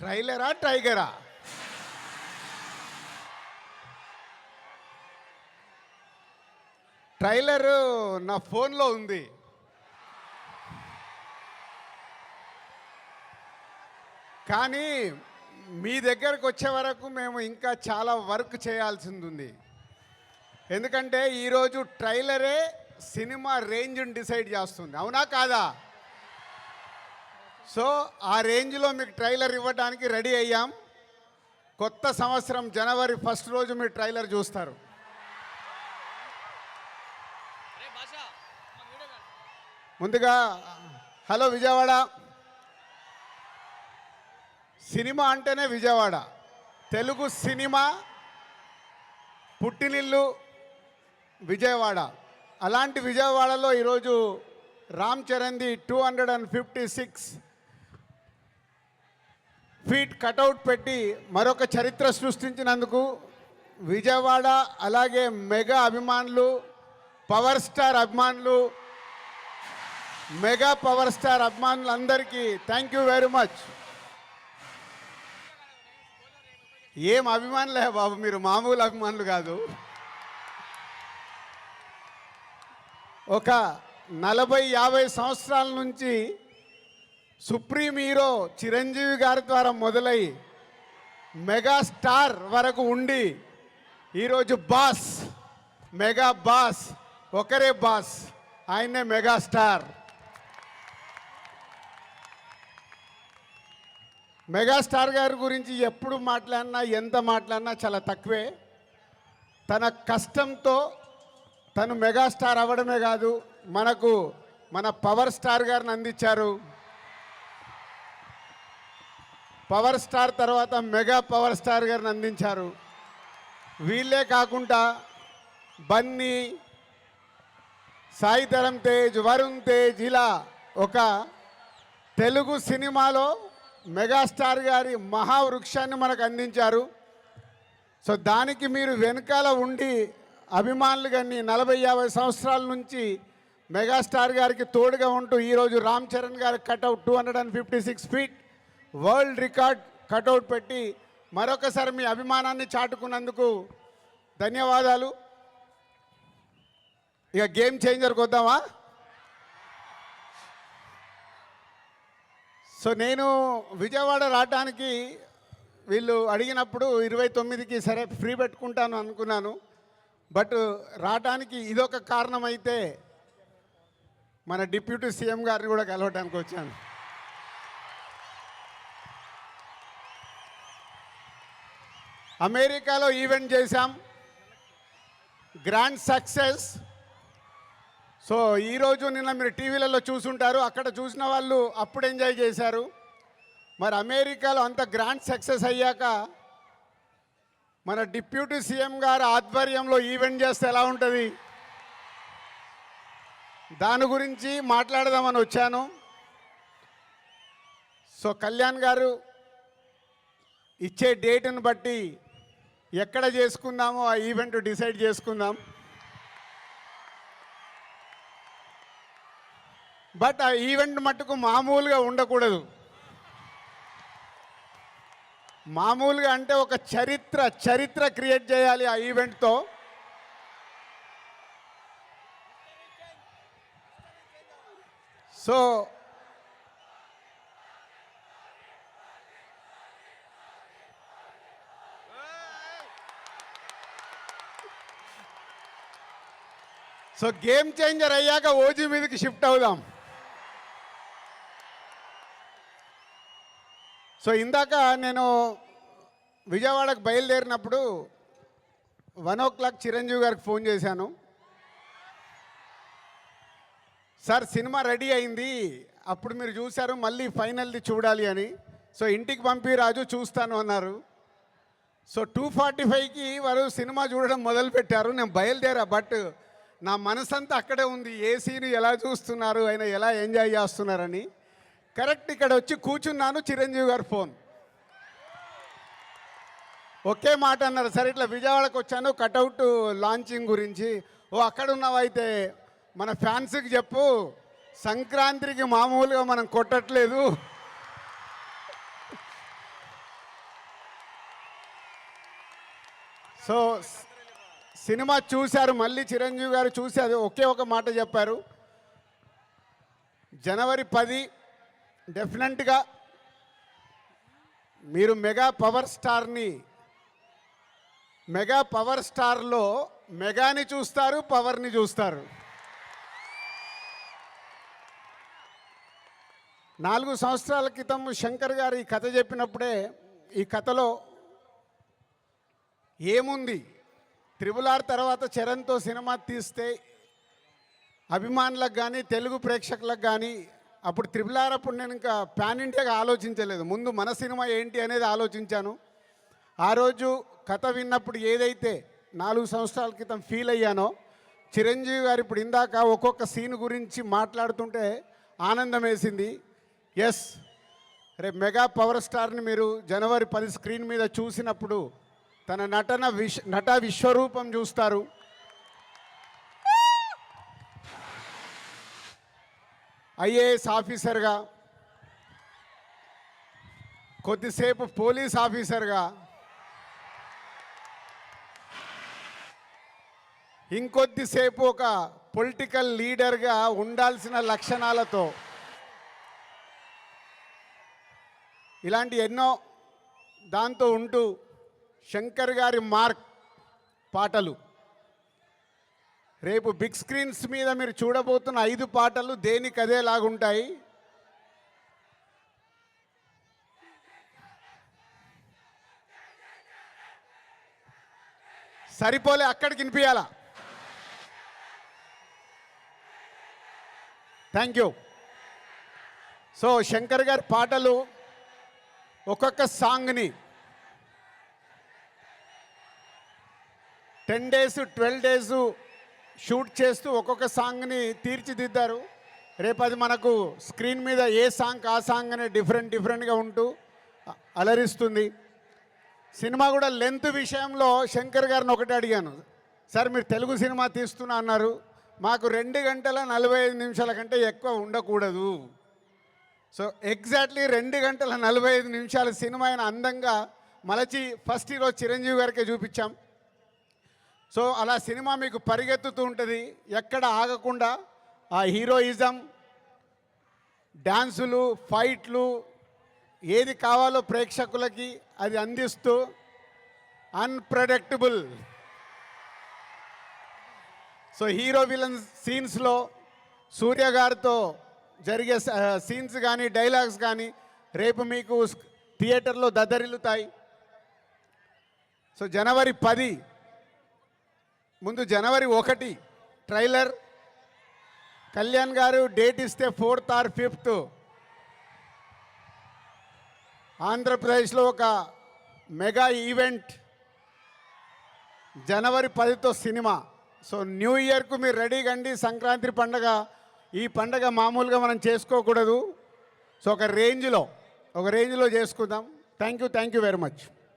ట్రైలరా టైగరా? Trailer నా ఫోన్లో ఉంది. కానీ మీ దగ్గరకు వచ్చే వరకు మేము ఇంకా చాలా వర్క్ చేయాల్సింది ఉంది. ఎందుకంటే ఈరోజు ట్రైలరే సినిమా రేంజ్ని డిసైడ్ చేస్తుంది, అవునా కాదా? సో ఆ రేంజ్లో మీకు ట్రైలర్ ఇవ్వడానికి రెడీ అయ్యాం. కొత్త సంవత్సరం జనవరి 1 రోజు మీరు ట్రైలర్ చూస్తారు. ముందుగా హలో విజయవాడ. సినిమా అంటేనే విజయవాడ. తెలుగు సినిమా పుట్టినిల్లు విజయవాడ. అలాంటి విజయవాడలో ఈరోజు రామ్ చరణ్ది 256 ఫీట్ కటౌట్ పెట్టి మరొక చరిత్ర సృష్టించినందుకు విజయవాడ, అలాగే మెగా అభిమానులు, పవర్ స్టార్ అభిమానులు, మెగా పవర్ స్టార్ అభిమానులందరికీ థ్యాంక్ యూ వెరీ మచ్. ఏం అభిమానులే బాబు, మీరు మామూలు అభిమానులు కాదు. ఒక 40-50 సంవత్సరాల నుంచి సుప్రీం హీరో చిరంజీవి గారి ద్వారా మొదలై మెగాస్టార్ వరకు ఉండి ఈరోజు బాస్, మెగా బాస్, ఒకరే బాస్, ఆయనే మెగాస్టార్. మెగాస్టార్ గారి గురించి ఎప్పుడు మాట్లాడినా, ఎంత మాట్లాడినా చాలా తక్కువే. తన కష్టంతో తను మెగాస్టార్ అవ్వడమే కాదు, మనకు మన పవర్ స్టార్ గారిని అందించారు. పవర్ స్టార్ తర్వాత మెగా పవర్ స్టార్ గారిని అందించారు. వీళ్ళే కాకుండా బన్నీ, సాయి ధరమ్ తేజ్, వరుణ్ తేజ్, ఇలా ఒక తెలుగు సినిమాలో మెగాస్టార్ గారి మహావృక్షాన్ని మనకు అందించారు. సో దానికి మీరు వెనకాల ఉండి అభిమానులు కానీ 40-50 సంవత్సరాల నుంచి మెగాస్టార్ గారికి తోడుగా ఉంటూ ఈరోజు రామ్ చరణ్ గారి cutout 256 feet world record cutout పెట్టి మరొకసారి మీ అభిమానాన్ని చాటుకున్నందుకు ధన్యవాదాలు. ఇక గేమ్ చేంజర్కి వద్దామా? సో నేను విజయవాడ రావడానికి వీళ్ళు అడిగినప్పుడు 29కి సరే ఫ్రీ పెట్టుకుంటాను అనుకున్నాను. బట్ రావడానికి ఇదొక కారణం అయితే మన డిప్యూటీ సీఎం గారిని కూడా కలవడానికి వచ్చాను. అమెరికాలో ఈవెంట్ చేశాం, గ్రాండ్ సక్సెస్. సో ఈరోజు నిన్న మీరు టీవీలలో చూసుంటారు, అక్కడ చూసిన వాళ్ళు అప్పుడు ఎంజాయ్ చేశారు. మరి అమెరికాలో అంత గ్రాండ్ సక్సెస్ అయ్యాక మన డిప్యూటీ సీఎం గారు ఆధ్వర్యంలో ఈవెంట్ చేస్తే ఎలా ఉంటుంది, దాని గురించి మాట్లాడదామని వచ్చాను. సో కళ్యాణ్ గారు ఇచ్చే డేట్ని బట్టి ఎక్కడ చేసుకుందామో ఆ ఈవెంట్ డిసైడ్ చేసుకుందాం. బట్ ఆ ఈవెంట్ మట్టుకు మామూలుగా ఉండకూడదు. మామూలుగా అంటే ఒక చరిత్ర క్రియేట్ చేయాలి ఆ ఈవెంట్తో. సో గేమ్ చేంజర్ అయ్యాక ఓజీ మీదకి షిఫ్ట్ అవుదాం. సో ఇందాక నేను విజయవాడకు బయలుదేరినప్పుడు 1 o'clock చిరంజీవి గారికి ఫోన్ చేశాను. సార్ సినిమా రెడీ అయింది, అప్పుడు మీరు చూశారు, మళ్ళీ ఫైనల్ది చూడాలి అని. సో ఇంటికి పంపి రాజు చూస్తాను అన్నారు. సో 2:45కి వారు సినిమా చూడడం మొదలుపెట్టారు. నేను బయలుదేరా, బట్ నా మనసంతా అక్కడే ఉంది, ఏ సీన్ ఎలా చూస్తున్నారు, ఆయన ఎలా ఎంజాయ్ చేస్తున్నారని. కరెక్ట్ ఇక్కడ వచ్చి కూర్చున్నాను, చిరంజీవి గారు ఫోన్. ఒకే మాట అన్నారు, సరే ఇట్లా విజయవాడకు వచ్చాను కటౌట్ లాంచింగ్ గురించి. ఓ అక్కడ ఉన్నావైతే మన ఫ్యాన్స్కి చెప్పు, సంక్రాంతికి మామూలుగా మనం కొట్టట్లేదు, సో సినిమా చూశారు, మళ్ళీ చిరంజీవి గారు చూసి అది ఒకే ఒక మాట చెప్పారు, జనవరి 10 డెఫినెట్గా మీరు మెగా పవర్ స్టార్లో మెగాని చూస్తారు, పవర్ని చూస్తారు. 4 సంవత్సరాల క్రితం శంకర్ గారు ఈ కథ చెప్పినప్పుడే ఈ కథలో ఏముంది, RRR తర్వాత చరణ్తో సినిమా తీస్తే అభిమానులకు కానీ తెలుగు ప్రేక్షకులకు కానీ, అప్పుడు RRR అప్పుడు నేను ఇంకా పాన్ ఇండియాగా ఆలోచించలేదు, ముందు మన సినిమా ఏంటి అనేది ఆలోచించాను. ఆ రోజు కథ విన్నప్పుడు ఏదైతే 4 సంవత్సరాల క్రితం ఫీల్ అయ్యానో, చిరంజీవి గారు ఇప్పుడు ఇందాక ఒక్కొక్క సీన్ గురించి మాట్లాడుతుంటే ఆనందం వేసింది. ఎస్, రేపు మెగా పవర్ స్టార్ని మీరు జనవరి 10 స్క్రీన్ మీద చూసినప్పుడు తన నట విశ్వరూపం చూస్తారు. ఐఏఎస్ ఆఫీసర్గా, కొద్దిసేపు పోలీస్ ఆఫీసర్గా, ఇంకొద్దిసేపు ఒక పొలిటికల్ లీడర్గా ఉండాల్సిన లక్షణాలతో, ఇలాంటి ఎన్నో దాంతో ఉంటూ శంకర్ గారి మార్క్ పాటలు, రేపు బిగ్ స్క్రీన్స్ మీద మీరు చూడబోతున్న 5 పాటలు దేనికదేలాగుంటాయి. సరిపోలే, అక్కడికి వినిపించాలా. Thank you. సో శంకర్ గారి పాటలు ఒక్కొక్క సాంగ్ని 10 days 12 days షూట్ చేస్తూ ఒక్కొక్క సాంగ్ని తీర్చిదిద్దారు. రేపు అది మనకు స్క్రీన్ మీద ఏ సాంగ్ ఆ సాంగ్ అనే డిఫరెంట్గా ఉంటూ అలరిస్తుంది. సినిమా కూడా లెంత్ విషయంలో శంకర్ గారిని ఒకటి అడిగాను, సార్ మీరు తెలుగు సినిమా తీస్తున్నా అన్నారు, మాకు 2 గంటల 45 నిమిషాల కంటే ఎక్కువ ఉండకూడదు. సో ఎగ్జాక్ట్లీ 2 గంటల 45 నిమిషాల సినిమా అయిన అందంగా మలచి ఫస్ట్ ఈరోజు చిరంజీవి గారికే చూపించాం. సో అలా సినిమా మీకు పరిగెత్తుతూ ఉంటుంది, ఎక్కడ ఆగకుండా ఆ హీరోయిజం, డ్యాన్సులు, ఫైట్లు, ఏది కావాలో ప్రేక్షకులకి అది అందిస్తూ అన్ప్రెడిక్టబుల్. సో హీరో విలన్ సీన్స్లో సూర్య గారితో జరిగే సీన్స్ కానీ డైలాగ్స్ కానీ రేపు మీకు థియేటర్లో దద్దరిల్లుతాయి. సో జనవరి 10 ముందు జనవరి 1 ట్రైలర్, కళ్యాణ్ గారు డేట్ ఇస్తే 4th or 5th ఆంధ్రప్రదేశ్లో ఒక మెగా ఈవెంట్, జనవరి 10తో సినిమా. సో న్యూ ఇయర్కు మీరు రెడీగా అండి. సంక్రాంతి పండగ, ఈ పండగ మామూలుగా మనం చేసుకోకూడదు. సో ఒక రేంజ్లో చేసుకుందాం. Thank you very much.